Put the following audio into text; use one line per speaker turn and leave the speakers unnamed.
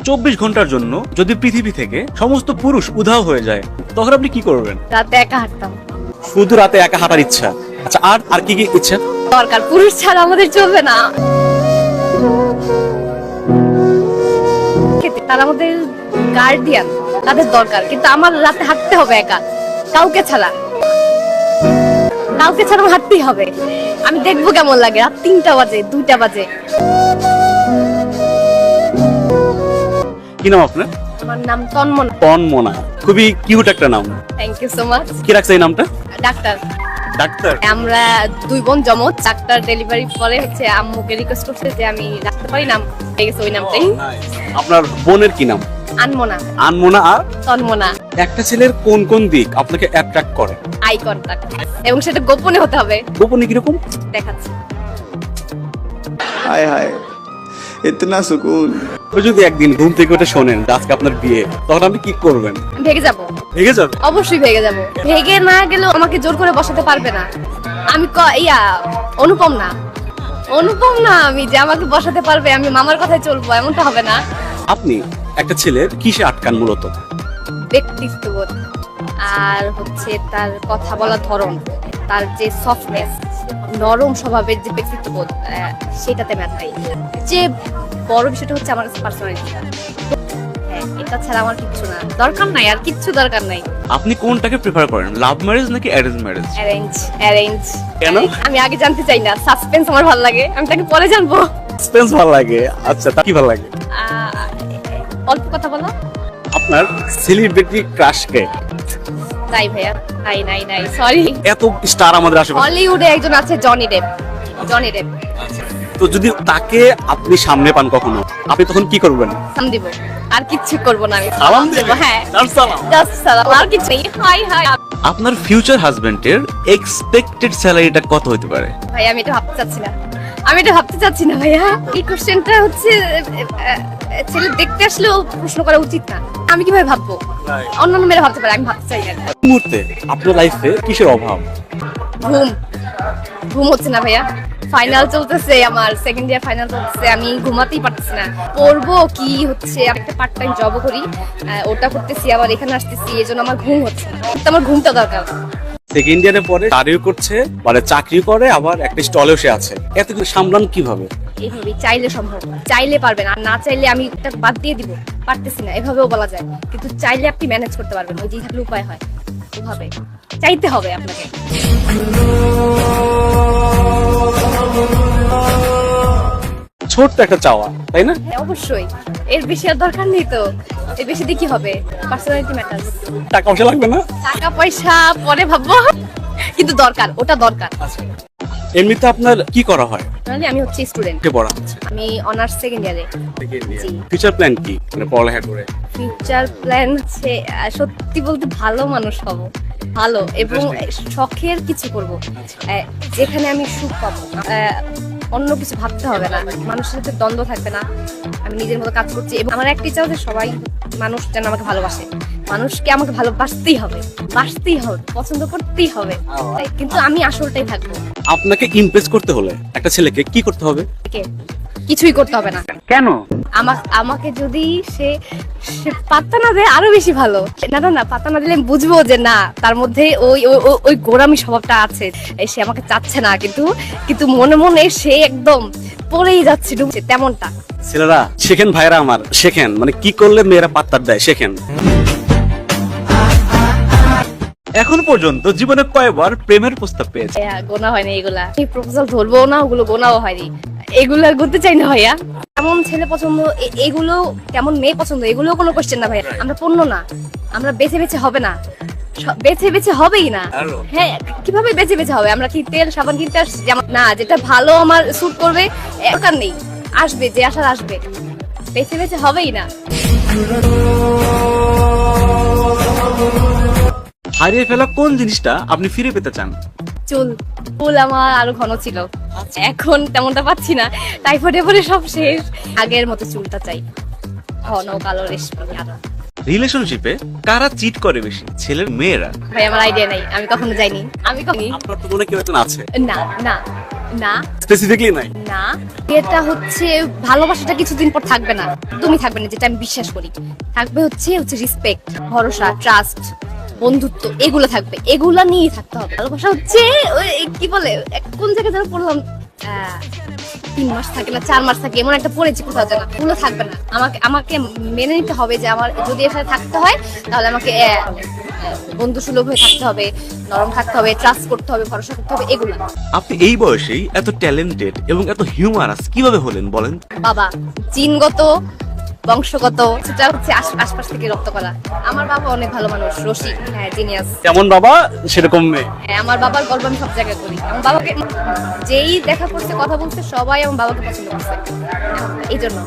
24 ঘন্টার জন্য যদি পৃথিবী থেকে সমস্ত পুরুষ উধাও হয়ে যায়, তখন আপনি কি করবেন?
রাতে একা হাঁটতাম।
শুধু রাতে একা হাঁটার ইচ্ছা? আচ্ছা, আর কি কি ইচ্ছা?
দরকার, পুরুষ ছাড়া আমাদের চলবে না। তারা আমাদের গার্ডিয়ান, তাদের দরকার, কিন্তু আমার রাতে হাঁটতে হবে একা, কাউকে ছাড়া আমার হাঁটতেই হবে। আমি দেখবো কেমন লাগে রাত 3টা বাজে, 2টা বাজে।
কি নাম আপনার?
আমার নাম তন্মনা।
তন্মনা, খুবই কিউট একটা নাম।
Thank you so much.
কি রাখছে এই নামটা?
ডাক্তার।
ডাক্তার?
আমরা 2 বোন জমজ। ডাক্তার ডেলিভারি পরে আম্মুকে রিকোয়েস্ট করছে যে আমি রাখতে পারি, নাম হয়ে গেছে ওই নামটাই।
আপনার বোনের কি নাম?
আনমনা।
আনমনা। আর
তন্মনা।
একটা ছেলের কোন কোন দিক আপনাকে অ্যাট্রাক্ট করে?
আই কন্টাক্ট, এবং সেটা গোপনে হতে হবে।
গোপনে কিরকম?
দেখাচ্ছি।
हाय हाय इतना सुकून।
যদি একদিন ঘুম থেকে উঠে শোনেন আজকে আপনার বিয়ে, তখন আপনি কি করবেন?
ভেগে যাব।
ভেগে যাবে?
অবশ্যই ভেগে যাব। ভেগে না গেলেও আমাকে জোর করে বসাতে পারবে না। আমি অনুপম না আমি যে আমাকে বসাতে পারবে, আমি মামার কথায় চলবো, এমনটা হবে না।
আপনি একটা ছেলের কিসে আটকান মূলত?
ব্যক্তিত্ববোধ, আর তার কথা বলার ধরন, তার যে সফটনেস, নরম স্বভাবের যে ব্যক্তিত্ববোধ, সেটাতে ম্যাটার। যে বড় বিষয়টা হচ্ছে আমার কাছে পার্সোনালিটি। এটা ছাড়া আমার কিচ্ছু না, দরকার নাই, আর কিচ্ছু দরকার নাই।
আপনি কোনটাকে প্রেফার করেন, লাভ ম্যারেজ নাকি অ্যারেঞ্জ ম্যারেজ?
অ্যারেঞ্জ।
কেন?
আমি আগে জানতে চাই না, সাসপেন্স আমার ভালো লাগে, আমি তাকে পরে জানবো।
সাসপেন্স ভালো লাগে? আচ্ছা, তা কি ভালো লাগে?
অল্প কথা বলো।
আপনার সেলিব্রিটি ক্রাশ কে?
নাই ভাইয়া, নাই, সরি।
এত স্টার আমাদের আশেপাশে,
হলিউডে একজন আছে, জনি ডেপ।
তো যদি তাকে আপনি সামনে পান কখনো, আপনি তখন কি করবেন?
সালাম দিব, আর কিচ্ছু করব না আমি।
সালাম দেব?
হ্যাঁ,
তার সালাম?
জাস্ট সালাম, আর কিছু নেই। হাই।
আপনার ফিউচার হাজবেন্ডের এক্সপেক্টেড স্যালারিটা কত হতে পারে?
ভাই আমি এটা ভাবতে চাচ্ছি না ভাইয়া। এই কোশ্চেনটা ছেলে দেখতে আসলেও প্রশ্ন করা উচিত না। আমি কিভাবে ভাববো? অন্যান্য মেয়েরা ভাবতে পারে, আমি ভাবতে চাই না।
এই মুহূর্তে আপনার লাইফে কিসের অভাব?
ঘুম হচ্ছে না ভাইয়া। ফাইনাল চলতেছে, আমার সেকেন্ড ইয়ার ফাইনাল চলতেছে, আমি ঘুমাতেই পারতেছি না। পড়বো কি হচ্ছে, আমি একটা পার্ট টাইম জবও করি, ওটা করতেছি, আবার এখানে আসতেছি, এজন্য আমার ঘুম হচ্ছে না। কিন্তু আমার ঘুমটা দরকার।
সেকেন্ড ইয়ারে পরে চাকরিও করছে, মানে চাকরি করে, আবার একটা স্টলেও সে আছে। এত কিছু সামলান কিভাবে?
এইভাবেই চাইলে সম্ভব, চাইলে পারবেন, আর না চাইলে আমি এটা বাদ দিয়ে দিব, পারতেছি না, এভাবেও বলা যায়। কিন্তু চাইলে আপনি ম্যানেজ করতে পারবেন, ওই যে থাকলে উপায় হয়, ওভাবে চাইতে হবে আপনাকে।
ছোট্ট একটা চাওয়া, তাই না?
হ্যাঁ, অবশ্যই। এর বেশি আর দরকার নেই তো। এর বেশি দিয়ে কি হবে? Personality matter.
টাকা পয়সা লাগবে না?
টাকা পয়সা পরে ভাববো, কিন্তু দরকার, ওটা দরকার।
এমনিতে আপনার কি করা হয়?
তাহলে আমি স্টুডেন্ট,
পড়া হচ্ছে?
আমি অনার্স সেকেন্ড ইয়ারে। জি।
ফিউচার প্ল্যান কি, মানে পড়ালেখা করে?
ফিউচার প্ল্যান হচ্ছে সত্যি বলতে ভালো মানুষ হব, ভালো, এবং শখের কিছু করব, যেখানে আমি সুখ পাবো। অন্য কিছু ভাবতে হবে না, মানুষের সাথে দ্বন্দ্ব থাকবে না, আমি নিজের মতো কাজ করছি। এবং আমার একটি চাও যে সবাই, মানুষ যেন আমাকে ভালোবাসে। মানুষকে আমাকে ভালোবাসতেই হবে, পছন্দ করতেই হবে, কিন্তু আমি আসলটাই থাকবো।
আপনাকে ইমপ্রেস করতে হলে একটা ছেলেকে কি করতে হবে?
কিছুই করতে হবে না।
কেন?
আমাকে যদি সে পাত্তা না দেয়, আরো বেশি ভালো। না, পাত্তা না দিলে আমি বুঝবো যে না, তার মধ্যে ওই গোরামি স্বভাবটা আছে। সে আমাকে চাচ্ছে না, কিন্তু মনে মনে সে একদম পড়েই যাচ্ছে, ডুবছে, তেমনটা।
ছেলেরা শেখেন, ভাইরা আমার শেখেন, মানে কি করলে মেয়েরা পাত্তার দেয়, শেখেন। এখন পর্যন্ত জীবনে কয়বার প্রেমের প্রস্তাব পেয়েছে?
গোনা হয়নি এগুলা, এই প্রপোজাল ধরবো না, ওগুলো গোনাও হয়নি, এগুলা করতে চাই না ভাইয়া। কেমন ছেলে পছন্দ, এগুলো কেমন মেয়ে পছন্দ, এগুলো কোনো কোশ্চেন না ভাইয়া। আমরা পণ্য না, আমরা বেছে হবে না, বেছে হবেই না। হ্যাঁ, কিভাবে বেছে হবে? আমরা কি তেল সাবান কিনতে আসছি? না, যেটা ভালো আমার স্যুট করবে দরকার নেই, আসবে যে আসার আসবে, বেছে হবেই না।
হারিয়ে ফেলা কোন জিনিসটা আপনি ফিরে পেতে চান?
চুল আমার আরো ঘন ছিল, এখন তেমনটা পাচ্ছি না, টাইফয়েডে পরে সব শেষ। আগের মতো চুলটা চাই, ঘন কালো রেশমি। আরো
রিলেশনশিপে কারা চিট করে বেশি, ছেলের মেয়েরা?
ভাই আমার আইডিয়া নাই, আমি কখনো যাইনি।
আপনার তো মনে কেউ একজন আছে?
না, না
স্পেসিফিকলি নাই।
না, এটা হচ্ছে ভালোবাসাটা কিছুদিন পর থাকবে না, তুমি থাকবে না, যেটা আমি বিশ্বাস করি। থাকবে হচ্ছে রেসপেক্ট, ভরসা, ট্রাস্ট, বন্ধুত্ব, এগুলো থাকবে, এগুলা নিয়ে থাকতে হবে। ভালোবাসা হচ্ছে ওই কি বলে, কোন জায়গায় যেন পড়লাম, 3 মাস থাকে না 4 মাস থাকে, এমন একটা পড়েছি কোথাও যেন, এগুলো থাকবে না। আমাকে আমাকে মেনে নিতে হবে যে আমার যদি এর সাথে থাকতে হয় তাহলে আমাকে বন্ধু সুলভ হয়ে থাকতে হবে, নরম থাকতে হবে, ট্রাস্ট করতে হবে, ভরসা করতে হবে, এগুলো।
আপনি এই বয়সেই এত ট্যালেন্টেড এবং এত হিউমারাস কিভাবে হলেন বলেন?
বাবা জিনগত, বংশগত, সেটা হচ্ছে আশপাশ থেকে রপ্ত করা। আমার বাবা অনেক ভালো মানুষ, রসিক, হ্যাঁ, জিনিয়াস।
যেমন বাবা সেরকম মেয়ে।
হ্যাঁ, আমার বাবার গল্প আমি সব জায়গায় করি। আমার বাবাকে যেই দেখা করছে, কথা বলছে, সবাই আমার বাবাকে পছন্দ করছে, এই জন্য।